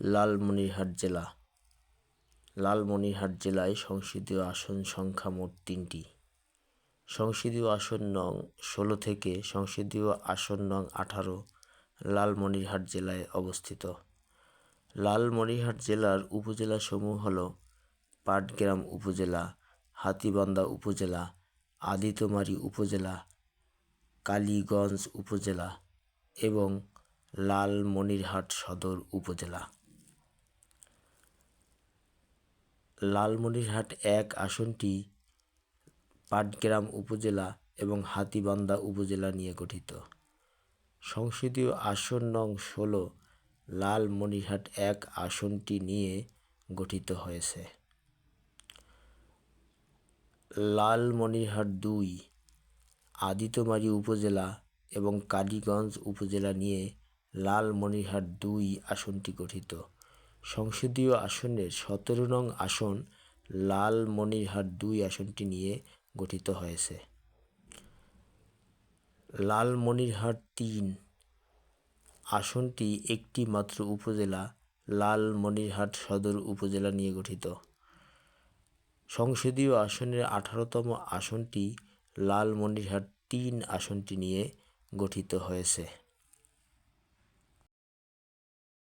লালমনিরহাট জেলা। লালমনিরহাট জেলায় সংসদীয় আসন সংখ্যা মোট 3টি। সংসদীয় আসন নং 16 থেকে সংসদীয় আসন নং 18 লালমনিরহাট জেলায় অবস্থিত। লালমনিরহাট জেলার উপজেলাসমূহ হল পাটগ্রাম উপজেলা, হাতীবান্ধা উপজেলা, আদিতমারী উপজেলা, কালীগঞ্জ উপজেলা এবং লালমনিরহাট সদর উপজেলা। লালমনিরহাট 1 আসনটি পাটগ্রাম উপজেলা এবং হাতীবান্ধা উপজেলা নিয়ে গঠিত। সংসদীয় আসন নং 16 লালমনিরহাট 1 আসনটি নিয়ে গঠিত হয়েছে। লালমনিরহাট 2 আদিতমারী উপজেলা এবং কালীগঞ্জ উপজেলা নিয়ে লালমনিরহাট 2 আসনটি গঠিত। সংসদীয় আসনের 17 নং আসন লালমনিরহাট 2 আসনটি নিয়ে গঠিত হয়েছে। লালমনিরহাট 3 আসনটি একটি মাত্র উপজেলা লালমনিরহাট সদর উপজেলা নিয়ে গঠিত। সংসদীয় আসনের 18তম আসনটি লালমনিরহাট 3 আসনটি নিয়ে গঠিত হয়েছে।